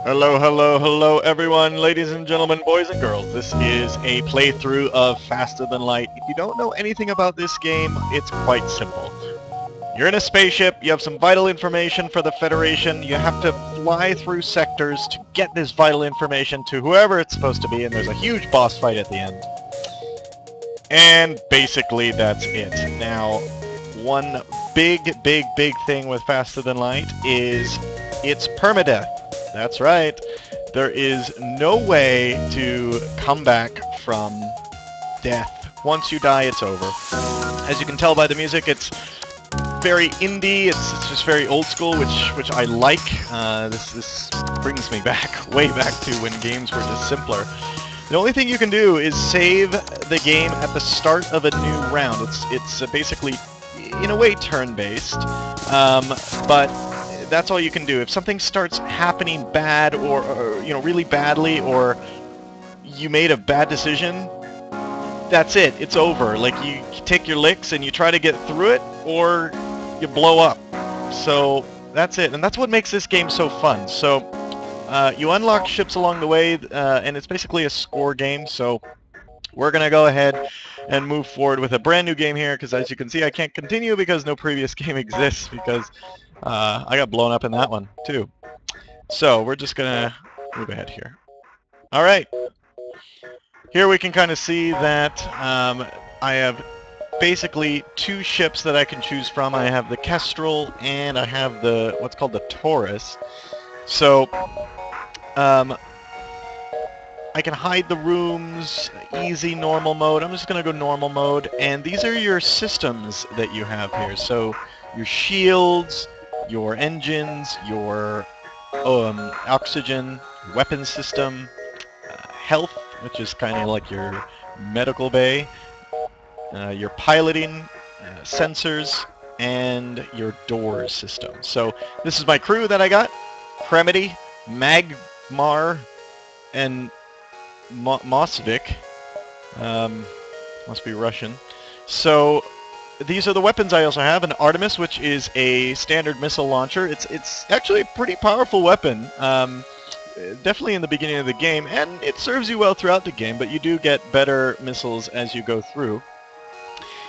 Hello, hello, hello everyone, ladies and gentlemen, boys and girls. This is a playthrough of Faster Than Light. If you don't know anything about this game, it's quite simple. You're in a spaceship, you have some vital information for the Federation, you have to fly through sectors to get this vital information to whoever it's supposed to be, and there's a huge boss fight at the end. And basically that's it. Now, one big thing with Faster Than Light is it's permadeath. That's right. There is no way to come back from death. Once you die, it's over. As you can tell by the music, it's very indie. It's just very old school, which I like. This brings me back, way back to when games were just simpler. The only thing you can do is save the game at the start of a new round. It's basically, in a way, turn-based, but that's all you can do. If something starts happening bad or really badly, or you made a bad decision, that's it. It's over. Like, you take your licks and you try to get through it, or you blow up. So that's it, and that's what makes this game so fun. So you unlock ships along the way, and it's basically a score game. So we're gonna go ahead and move forward with a brand new game here, because as you can see, I can't continue because no previous game exists, because I got blown up in that one too. So we're just gonna move ahead here. Alright, here we can kind of see that I have basically two ships that I can choose from. I have the Kestrel and I have what's called the Taurus. So I can hide the rooms, easy, normal mode. I'm just going to go normal mode, and these are your systems that you have here. So your shields, your engines, your oxygen, weapon system, health, which is kind of like your medical bay, your piloting, sensors, and your doors system. So this is my crew that I got: Kremity, Magmar, and Mosvik. Must be Russian. So these are the weapons I also have. An Artemis, which is a standard missile launcher. It's actually a pretty powerful weapon. Definitely in the beginning of the game, and it serves you well throughout the game, but you do get better missiles as you go through.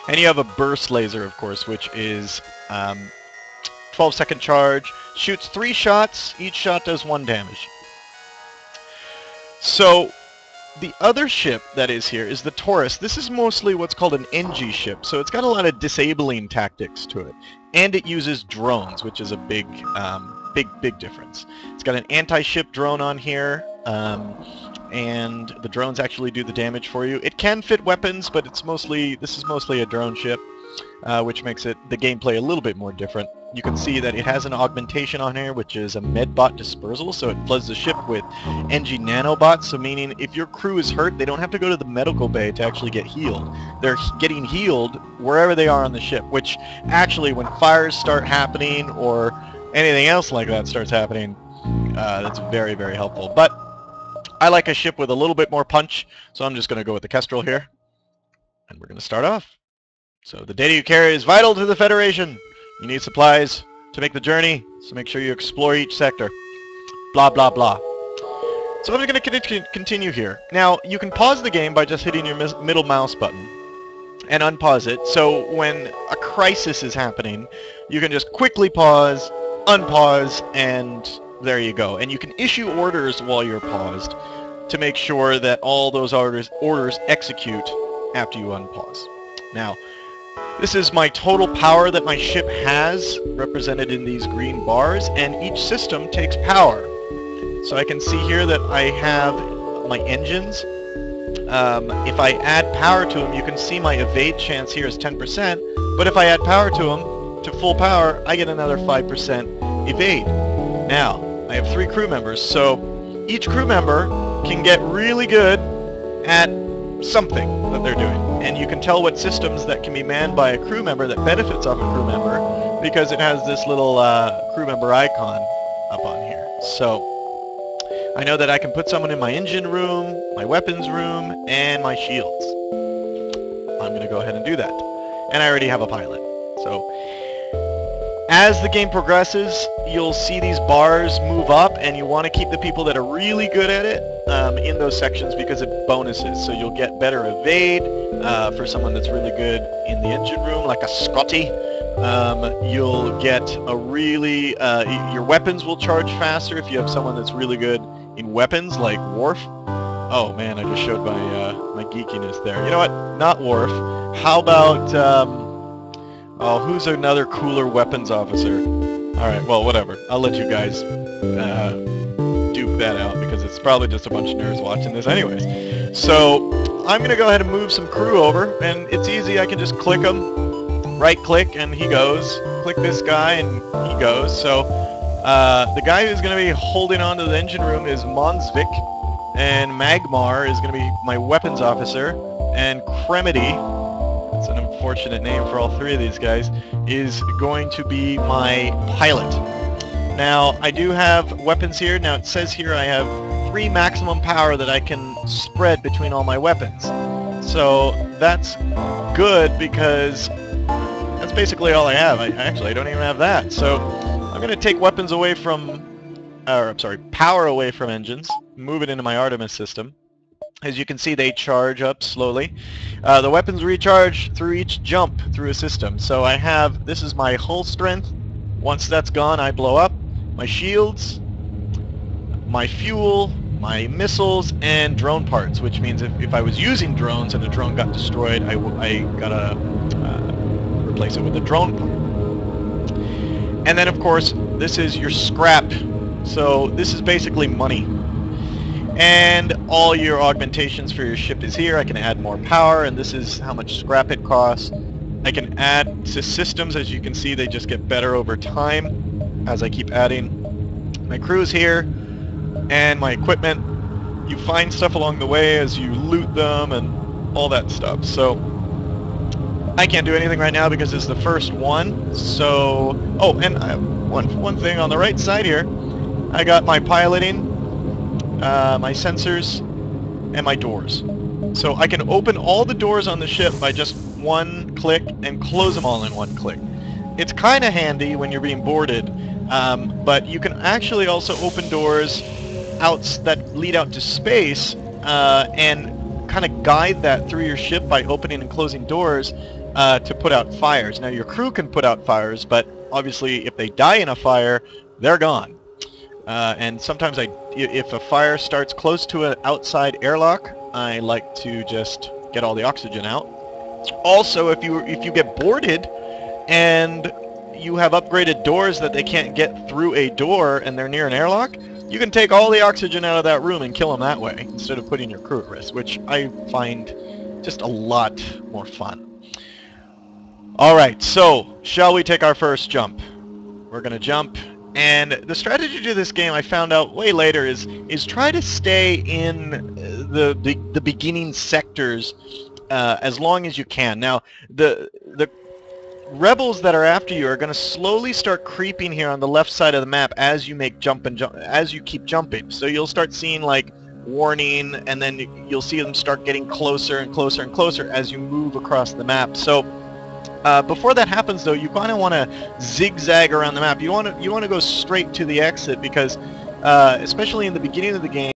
And you have a burst laser, of course, which is 12-second charge, shoots 3 shots, each shot does 1 damage. So the other ship that is here is the Taurus. This is mostly what's called an NG ship, so it's got a lot of disabling tactics to it. And it uses drones, which is a big difference. It's got an anti-ship drone on here, and the drones actually do the damage for you. It can fit weapons, but this is mostly a drone ship, which makes the gameplay a little bit more different. You can see that it has an augmentation on here, which is a medbot dispersal, so it floods the ship with NG nanobots, so meaning if your crew is hurt, they don't have to go to the medical bay to actually get healed. They're getting healed wherever they are on the ship, which actually, when fires start happening or anything else like that starts happening, that's very, very helpful. But I like a ship with a little bit more punch, so I'm just going to go with the Kestrel here, and we're going to start off. So the data you carry is vital to the Federation. You need supplies to make the journey, so make sure you explore each sector. Blah, blah, blah. So I'm going to continue here. Now, you can pause the game by just hitting your middle mouse button and unpause it. So when a crisis is happening, you can just quickly pause, unpause, and there you go. And you can issue orders while you're paused to make sure that all those orders execute after you unpause. Now, this is my total power that my ship has, represented in these green bars, and each system takes power. So I can see here that I have my engines. If I add power to them, you can see my evade chance here is 10%, but if I add power to them, to full power, I get another 5% evade. Now, I have 3 crew members, so each crew member can get really good at something that they're doing. And you can tell what systems that can be manned by a crew member that benefits off a crew member, because it has this little crew member icon up on here. So I know that I can put someone in my engine room, my weapons room, and my shields. I'm going to go ahead and do that. And I already have a pilot. So As the game progresses, you'll see these bars move up, and you want to keep the people that are really good at it in those sections because it bonuses. So you'll get better evade for someone that's really good in the engine room, like a Scotty. You'll get a really... your weapons will charge faster if you have someone that's really good in weapons, like Worf. Oh man, I just showed my geekiness there. You know what? Not Worf. How about... oh, who's another cooler weapons officer? Alright, well, whatever. I'll let you guys duke that out, because it's probably just a bunch of nerds watching this anyways. So, I'm going to go ahead and move some crew over, and it's easy. I can just click him, right-click, and he goes. Click this guy, and he goes. So, the guy who's going to be holding on to the engine room is Monsvik, and Magmar is going to be my weapons officer, and Cremedy, it's an unfortunate name for all three of these guys, is going to be my pilot. Now, I do have weapons here. Now, it says here I have 3 maximum power that I can spread between all my weapons. So, that's good because that's basically all I have. Actually, I don't even have that. So, I'm going to take weapons away from... power away from engines, move it into my Artemis system. As you can see, they charge up slowly. The weapons recharge through each jump through a system. So I have, this is my hull strength. Once that's gone, I blow up. My shields, my fuel, my missiles, and drone parts, which means if I was using drones and a drone got destroyed, I gotta replace it with a drone part. And then, of course, this is your scrap. So this is basically money. And all your augmentations for your ship is here. I can add more power, and this is how much scrap it costs. I can add to systems. As you can see, they just get better over time as I keep adding. My crew's here, and my equipment. You find stuff along the way as you loot them and all that stuff. So I can't do anything right now because it's the first one. So, oh, and one thing on the right side here, I got my piloting, my sensors, and my doors. So I can open all the doors on the ship by just one click and close them all in one click. It's kind of handy when you're being boarded, but you can actually also open doors that lead out to space and kind of guide that through your ship by opening and closing doors to put out fires. Now your crew can put out fires, but obviously if they die in a fire, they're gone. And sometimes if a fire starts close to an outside airlock, I like to just get all the oxygen out. Also, if you get boarded and you have upgraded doors that they can't get through a door and they're near an airlock, you can take all the oxygen out of that room and kill them that way instead of putting your crew at risk, which I find just a lot more fun. Alright, so shall we take our first jump? We're going to jump. And the strategy to this game, I found out way later, is try to stay in the beginning sectors as long as you can. Now, the rebels that are after you are going to slowly start creeping here on the left side of the map as you make as you keep jumping. So you'll start seeing like warning, and then you'll see them start getting closer and closer and closer as you move across the map. So before that happens, though, you kind of want to zigzag around the map. You want to go straight to the exit because, especially in the beginning of the game,